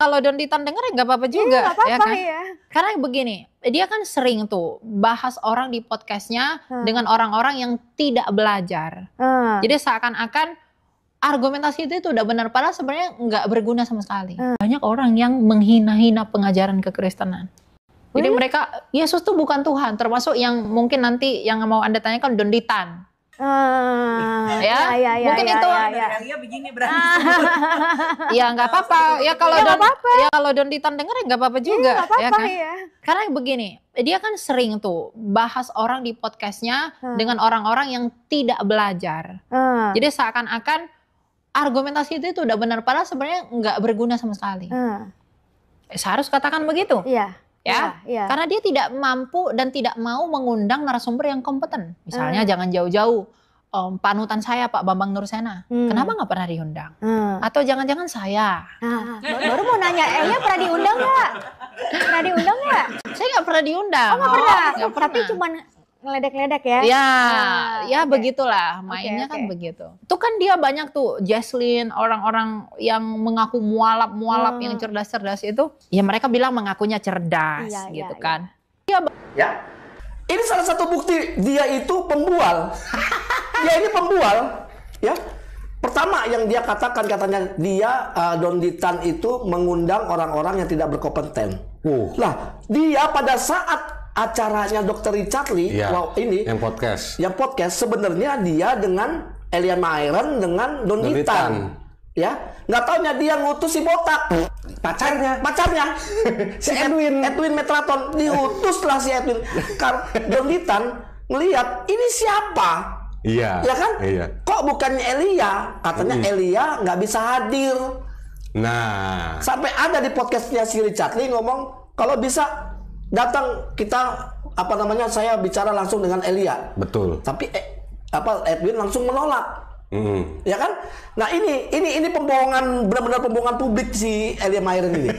Kalau Donditan denger ya nggak apa-apa juga, Iya, nggak apa-apa, ya kan? ya. Karena begini, dia kan sering tuh bahas orang di podcastnya dengan orang-orang yang tidak belajar. Jadi seakan-akan argumentasi itu udah benar, padahal sebenarnya nggak berguna sama sekali. Banyak orang yang menghina-hina pengajaran kekristenan. Jadi mereka, Yesus tuh bukan Tuhan, termasuk yang mungkin nanti yang mau Anda tanyakan Donditan. Mungkin itu Elia begini berani. ya nggak apa-apa ya kalau Donditan denger ya nggak apa-apa juga, ya kan? Karena begini, dia kan sering tuh bahas orang di podcastnya dengan orang-orang yang tidak belajar. Jadi seakan-akan argumentasi itu udah benar, padahal sebenarnya nggak berguna sama sekali. Saya harus katakan begitu. Karena dia tidak mampu dan tidak mau mengundang narasumber yang kompeten. Misalnya jangan jauh-jauh panutan saya Pak Bambang Nursena, kenapa nggak pernah diundang? Atau jangan-jangan saya? Baru mau nanya, Elia pernah diundang nggak? Pernah diundang nggak? Saya nggak pernah diundang. Nggak pernah. Nggak pernah. Tapi cuman ngeledek-ledek ya? Ya begitulah mainnya kan begitu. Itu kan dia banyak tuh Jesslyn, orang-orang yang mengaku mualaf yang cerdas-cerdas itu, ya mereka bilang mengakunya cerdas gitu kan. Ya, ini salah satu bukti dia itu pembual. Dia ini pembual, ya. Pertama yang dia katakan, katanya dia Donditan itu mengundang orang-orang yang tidak berkompeten. Lah, dia pada saat acaranya Dr. Richard Lee, ini yang podcast sebenarnya dia dengan Elia Myron dengan Donditan. Ya, nggak taunya dia ngutus si botak, pacarnya si Edwin Metraton, diutus lah si Edwin. Donditan ngelihat ini siapa? Iya. Ya kan? Iya. Kok bukannya Elia? Katanya Elia nggak bisa hadir. Nah, sampai ada di podcastnya si Richard Lee ngomong kalau bisa datang kita saya bicara langsung dengan Elia. Betul. Tapi Edwin langsung menolak. Ya kan? Nah ini pembohongan, benar-benar pembohongan publik si Elia Myron ini.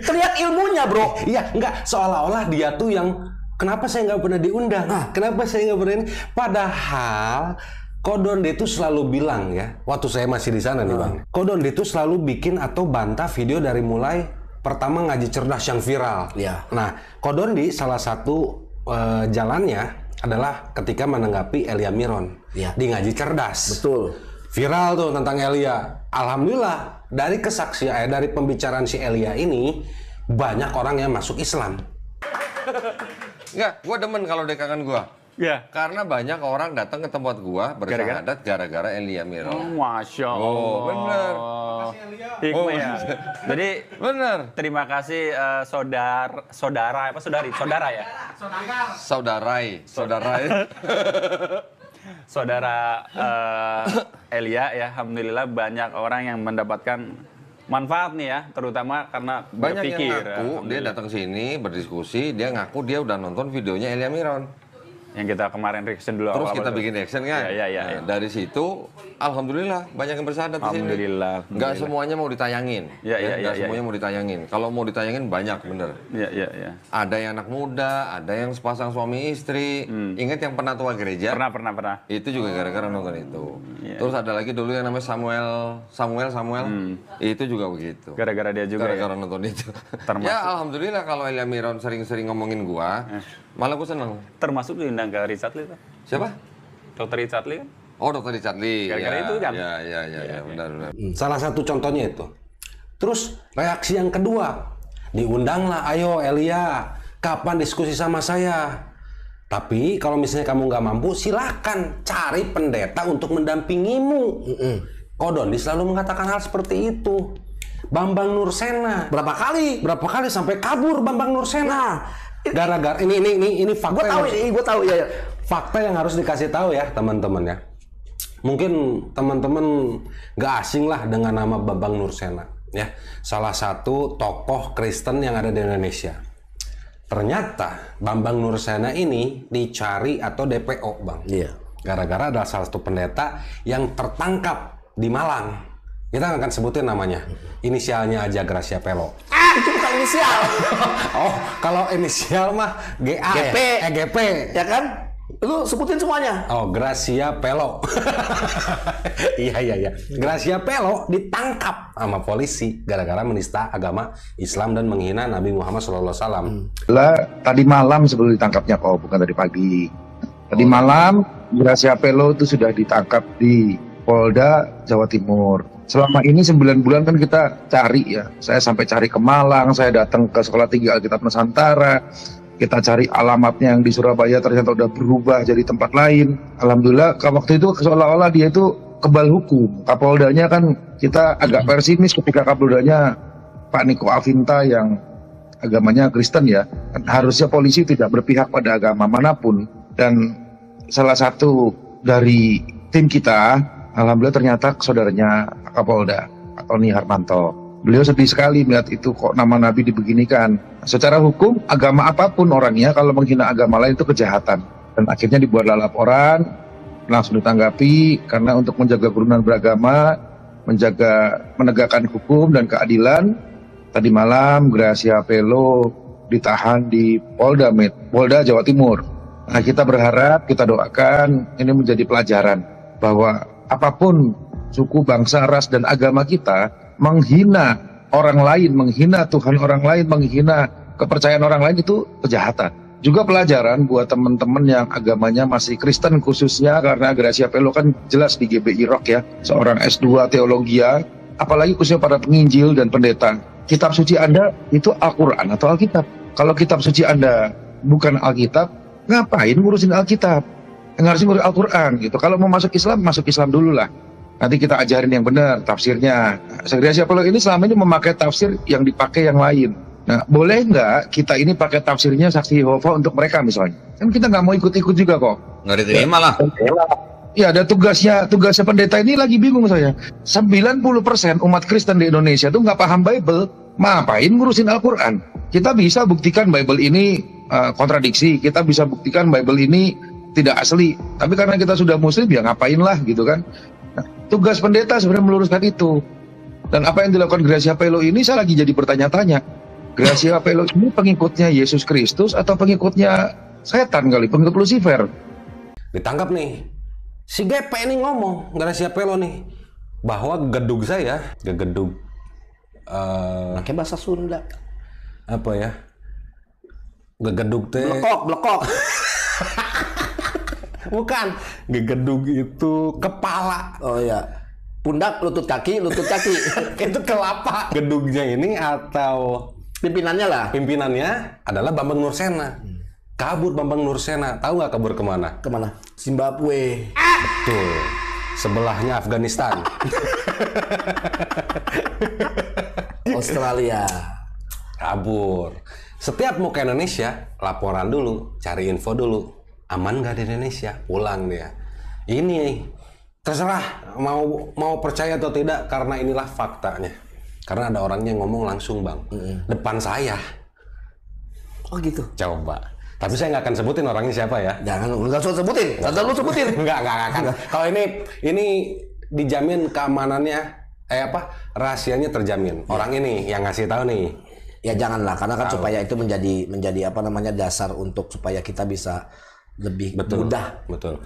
Terlihat ilmunya, bro. Iya, enggak, seolah-olah dia tuh yang kenapa saya nggak pernah diundang? Kenapa saya nggak pernah ini? Padahal Kodonde itu selalu bilang ya, waktu saya masih di sana nih Bang. Kodonde itu selalu bikin atau bantah video dari mulai pertama ngaji cerdas yang viral. Nah, Kodondi salah satu jalannya adalah ketika menanggapi Elia Miron di ngaji cerdas. Betul. Viral tuh tentang Elia. Alhamdulillah dari kesaksian dari pembicaraan si Elia ini banyak orang yang masuk Islam. Enggak, gua demen kalau dekangan gua. Karena banyak orang datang ke tempat gua bersyahadat gara-gara Elia Miron. Masya Allah. Oh, bener. Hikmah ya. Jadi bener. Terima kasih saudara ya. Saudara Elia ya. Alhamdulillah banyak orang yang mendapatkan manfaat nih ya, terutama karena banyak berpikir. yang ngaku dia datang sini berdiskusi, dia ngaku dia udah nonton videonya Elia Miron. Yang kita kemarin reaction dulu. Terus kita bikin action kan? Iya. Dari situ, alhamdulillah banyak yang bersyahadat di sini. Alhamdulillah. Nggak semuanya mau ditayangin. Nggak semuanya mau ditayangin. Kalau mau ditayangin banyak bener. Iya. Ada yang anak muda, ada yang sepasang suami istri. Ingat yang pernah tua gereja? Pernah. Itu juga gara-gara nonton itu. Terus ada lagi dulu yang namanya Samuel. Itu juga begitu. Gara-gara dia juga. Gara-gara nonton itu. Ya alhamdulillah kalau Elia Miron sering-sering ngomongin gua, malah gua seneng. Termasuk diundang ke Richard Lee tuh. Siapa? Dr. Richard Lee kan? Oh, Dr. Richard Lee. Gara-gara itu kan? Ya, benar. Salah satu contohnya itu. Terus reaksi yang kedua, diundanglah, ayo Elia, kapan diskusi sama saya? Tapi kalau misalnya kamu nggak mampu, silakan cari pendeta untuk mendampingimu. Kodondi selalu mengatakan hal seperti itu. Bambang Nursena berapa kali sampai kabur Bambang Nursena. Gara-gara ini fakta. Gue tahu ya. Fakta yang harus dikasih tahu ya teman-teman ya. Mungkin teman-teman nggak asing lah dengan nama Bambang Nursena ya. Salah satu tokoh Kristen yang ada di Indonesia. Ternyata Bambang Nursena ini dicari atau DPO Bang. Iya. Gara-gara ada salah satu pendeta yang tertangkap di Malang. Kita akan sebutin namanya. Inisialnya aja Gracia Pelo. Itu bukan inisial. Oh, kalau inisial mah GA GP. GP. Ya kan? Lu sebutin semuanya. Oh, Gracia Pelo. Iya. Gracia Pelo ditangkap sama polisi gara-gara menista agama Islam dan menghina Nabi Muhammad SAW. Tadi malam sebelum ditangkapnya kok, bukan tadi pagi. Tadi malam Gracia Pelo itu sudah ditangkap di Polda Jawa Timur. Selama ini 9 bulan kan kita cari ya. Saya sampai cari ke Malang, saya datang ke Sekolah Tinggi Alkitab Nusantara. Kita cari alamatnya yang di Surabaya ternyata udah berubah jadi tempat lain. Alhamdulillah waktu itu seolah-olah dia itu kebal hukum. Kapoldanya kan kita agak pesimis ketika Kapoldanya Pak Niko Afinta yang agamanya Kristen ya. Harusnya polisi tidak berpihak pada agama manapun. Dan salah satu dari tim kita, alhamdulillah ternyata saudaranya Kapolda, Tony Harmanto. Beliau sedih sekali melihat itu, kok nama Nabi dibeginikan. Secara hukum, agama apapun orangnya, kalau menghina agama lain itu kejahatan. Dan akhirnya dibuatlah laporan, langsung ditanggapi, karena untuk menjaga kerukunan beragama, menegakkan hukum dan keadilan. Tadi malam, Gracia Pelo ditahan di Polda Jawa Timur. Nah, kita berharap, kita doakan, ini menjadi pelajaran, bahwa apapun suku, bangsa, ras, dan agama kita, menghina orang lain, menghina Tuhan orang lain, menghina kepercayaan orang lain itu kejahatan. Juga pelajaran buat teman-teman yang agamanya masih Kristen khususnya, karena Gracia Pelo kan jelas di GBI Rock ya, seorang S2 teologi, apalagi khususnya para penginjil dan pendeta. Kitab suci Anda itu Al-Quran atau Alkitab. Kalau kitab suci Anda bukan Alkitab, ngapain ngurusin Alkitab? Harusnya ngurus Al-Quran gitu. Kalau mau masuk Islam dulu lah. Nanti kita ajarin yang benar tafsirnya. Gracia Pelo ini selama ini memakai tafsir yang dipakai yang lain. Nah, boleh nggak kita ini pakai tafsirnya Saksi Yehova untuk mereka misalnya? Kan kita nggak mau ikut-ikut juga kok. Nggak diterima lah. Ya, ada tugasnya pendeta ini lagi bingung saya. 90% umat Kristen di Indonesia tuh nggak paham Bible. Ngapain ngurusin Al-Quran? Kita bisa buktikan Bible ini kontradiksi. Kita bisa buktikan Bible ini tidak asli. Tapi karena kita sudah Muslim ya ngapain lah gitu kan. Nah, tugas pendeta sebenarnya meluruskan itu. Dan apa yang dilakukan Gracia Pelo ini saya lagi jadi bertanya-tanya. Gracia Pelo ini pengikutnya Yesus Kristus atau pengikutnya setan kali, pengikut Lucifer? Ditangkap nih. Si GP ini ngomong, Gracia Pelo nih, bahwa gedung saya, gegedug pakai bahasa Sunda. Apa ya? Gegedug teh. Blekok. Bukan, gegedug itu kepala. Oh iya. Pundak, lutut kaki. Itu kelapa. Gedungnya ini atau pimpinannya lah. Pimpinannya adalah Bambang Nursena. Kabur Bambang Nursena. Tahu nggak kabur kemana? Kemana? Zimbabwe. Betul. Sebelahnya Afghanistan. Australia. Kabur. Setiap mau ke Indonesia, laporan dulu, cari info dulu. Aman nggak di Indonesia? Pulang dia. Ini terserah mau percaya atau tidak, karena inilah faktanya. Karena ada orangnya ngomong langsung, Bang. Depan saya. Oh gitu. Coba. Tapi saya nggak akan sebutin orangnya siapa ya. Jangan, nggak usah sebutin. Nggak lu sebutin. Nggak akan. Kalau ini dijamin keamanannya, rahasianya terjamin. Orang ini yang ngasih tahu nih. Ya janganlah, karena kan supaya itu menjadi dasar untuk supaya kita bisa lebih mudah. Betul.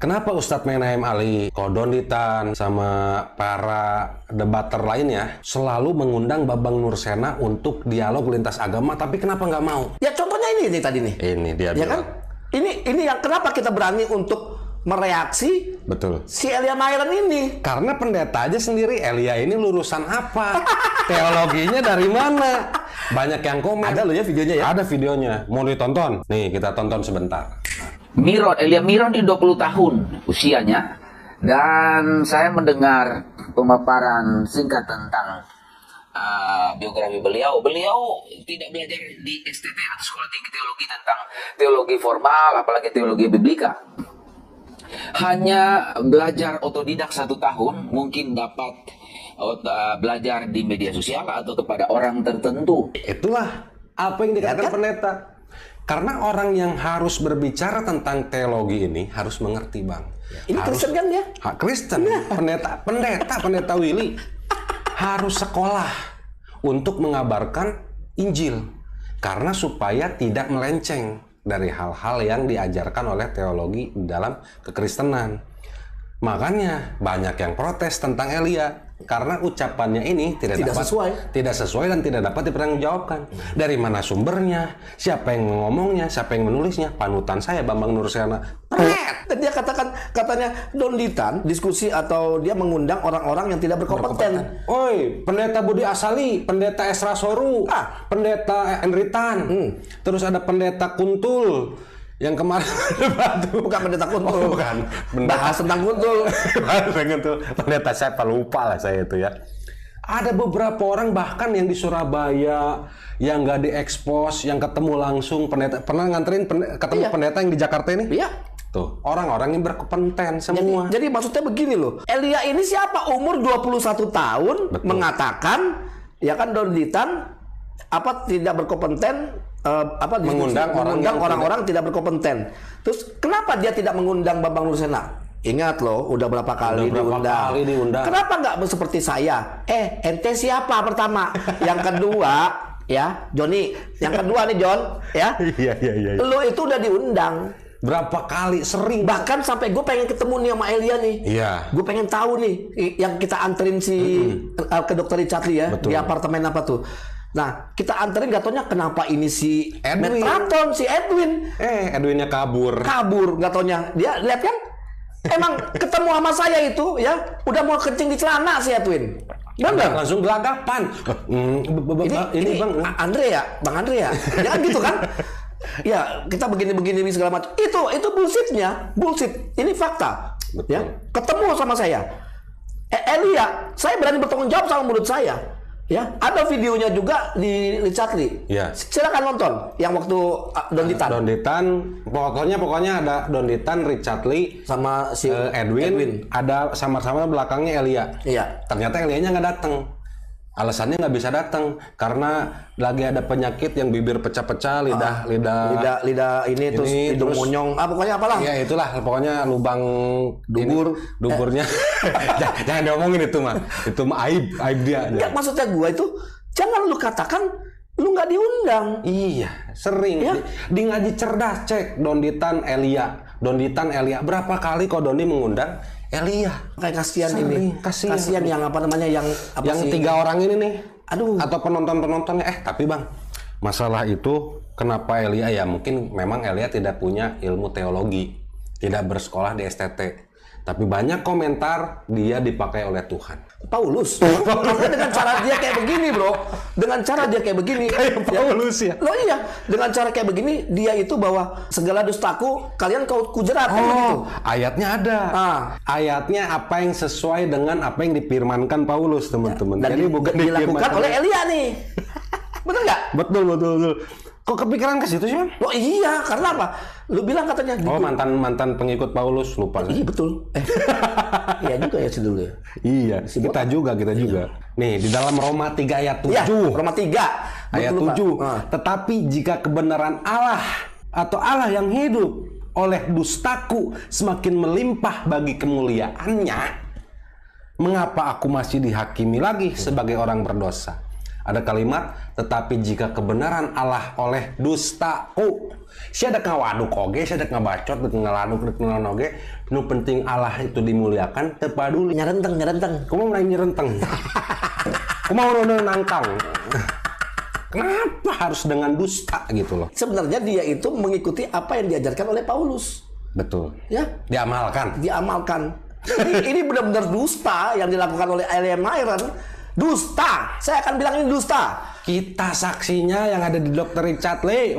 Kenapa Ustadz Menahem Ali, Kodonditan, sama para debater lainnya selalu mengundang Bambang Nursena untuk dialog lintas agama, tapi kenapa nggak mau? Ya contohnya ini tadi nih. Ini dia ya bilang. Kan? Ini yang kenapa kita berani untuk mereaksi si Elia Mairen ini. Karena pendeta aja sendiri, Elia ini lulusan apa? Teologinya dari mana? Banyak yang komen. Ada loh ya videonya ya? Ada videonya. Mau ditonton? Nih, kita tonton sebentar. Elia Miron ini 20 tahun usianya, dan saya mendengar pemaparan singkat tentang biografi beliau. Beliau tidak belajar di STT atau Sekolah Tinggi Teologi tentang teologi formal, apalagi teologi biblika. Hanya belajar otodidak 1 tahun, mungkin dapat belajar di media sosial atau kepada orang tertentu. Itulah apa yang dikatakan pendeta. Karena orang yang harus berbicara tentang teologi ini harus mengerti, Bang. Ini Kristen kan ya? Kristen, pendeta Willy harus sekolah untuk mengabarkan Injil. Karena supaya tidak melenceng. dari hal-hal yang diajarkan oleh teologi dalam kekristenan. Makanya banyak yang protes tentang Elia karena ucapannya ini tidak sesuai dan tidak dapat dipertanggungjawabkan. Dari mana sumbernya, siapa yang ngomongnya, siapa yang menulisnya? Panutan saya Bambang Nursena. Dan dia katanya Don Ditan diskusi atau dia mengundang orang-orang yang tidak berkompeten. Oi, pendeta Budi Asali, pendeta Esra Soru, pendeta Enritan, terus ada pendeta Kuntul. Yang kemarin bukan pendeta Kuntul, bukan. Bahas tentang Kuntul. Pendeta siapa lupa lah saya itu ya. Ada beberapa orang bahkan yang di Surabaya yang nggak diekspos, yang ketemu langsung pendeta, pernah nganterin ketemu pendeta yang di Jakarta ini? Iya. Tuh, orang-orang yang berkompeten semua. Jadi maksudnya begini loh. Elia ini siapa? Umur 21 tahun. Betul. Mengatakan ya kan Don Ditan tidak berkompeten, mengundang orang-orang tidak berkompeten. Terus kenapa dia tidak mengundang Bambang Nursena? Ingat loh, udah berapa kali diundang. Kenapa nggak seperti saya? Ente siapa pertama? Yang kedua, ya, Joni. Yang kedua nih, John, ya. Iya. Lo itu udah diundang. Berapa kali, sering. Bahkan sampai gue pengen ketemu nih sama Elia nih. Iya. Gue pengen tahu nih, yang kita anterin ke Dokter Richard Lee ya. Betul. Di apartemen apa tuh. Nah, kita anterin gak taunya kenapa ini si Metraton, si Edwin. Edwinnya kabur. Gak taunya. Dia lihat kan? Emang ketemu sama saya itu ya, udah mau kencing di celana si Edwin. Benar? Langsung gelagapan. Ini Bang Andre ya? Bang Andre ya? Jangan gitu kan? Ya, kita begini segala macam. Itu bullshitnya. Bullshit. Ini fakta. Betul. Ya, ketemu sama saya. Elia, saya berani bertanggung jawab sama mulut saya. Ya, ada videonya juga di Richard Lee. Ya. Silakan nonton yang waktu Don Ditan. Don Ditan, pokoknya ada Don Ditan, Richard Lee sama si Edwin. Ada sama-sama belakangnya Elia. Iya. Ternyata Elianya nggak datang. Alasannya nggak bisa datang karena lagi ada penyakit yang bibir pecah-pecah, lidah ini terus hidung monyong, pokoknya apalah. Ya itulah, pokoknya lubang duburnya. Jangan diomongin itu mah aib dia. Ya, maksudnya gua itu jangan lu katakan lu nggak diundang. Iya, sering ya? Di ngaji cerdas cek Don Ditan Elia berapa kali kok Doni mengundang Elia. Kayak kasihan yang yang 3 orang ini nih. Aduh. Atau penontonnya. Tapi Bang, masalah itu kenapa Elia ya? Mungkin memang Elia tidak punya ilmu teologi, tidak bersekolah di STT. Tapi banyak komentar dia dipakai oleh Tuhan. Paulus. Karena dengan cara dia kayak begini, bro. Dengan cara dia kayak begini. Kayak Paulus ya. Loh iya. Dengan cara kayak begini, dia itu bahwa segala dustaku kalian kau kujerat. Kan begitu. Ayatnya ada. Ayatnya apa yang sesuai dengan apa yang difirmankan Paulus, teman-teman. Dan jadi bukan dilakukan oleh Elia nih. Betul nggak? Betul. Kok kepikiran ke situ sih, Bang? Oh iya, karena apa? Lu bilang katanya. Oh, mantan pengikut Paulus, lupa. Iya betul. Iya juga ya dulu ya. Iya, kita juga. Nih, di dalam Roma 3 ayat 7. Ya, Roma 3 ayat 7. Tetapi jika kebenaran Allah atau Allah yang hidup oleh dustaku semakin melimpah bagi kemuliaannya, mengapa aku masih dihakimi lagi sebagai orang berdosa? Ada kalimat, tetapi jika kebenaran Allah oleh dustaku, siapa ngawaduk oge, siapa ngabacot, ngaladuk, nganoge, nu penting Allah itu dimuliakan, tepaduli. Nyerenteng. Kamu mulai nyerenteng. Kamu mau nangkang. Kenapa harus dengan dusta gitu loh? Sebenarnya dia itu mengikuti apa yang diajarkan oleh Paulus. Betul. Ya. Diamalkan. Ini benar-benar dusta yang dilakukan oleh Elia Myron. Dusta, saya akan bilang ini dusta. Kita saksinya yang ada di Dokter Richard Lee.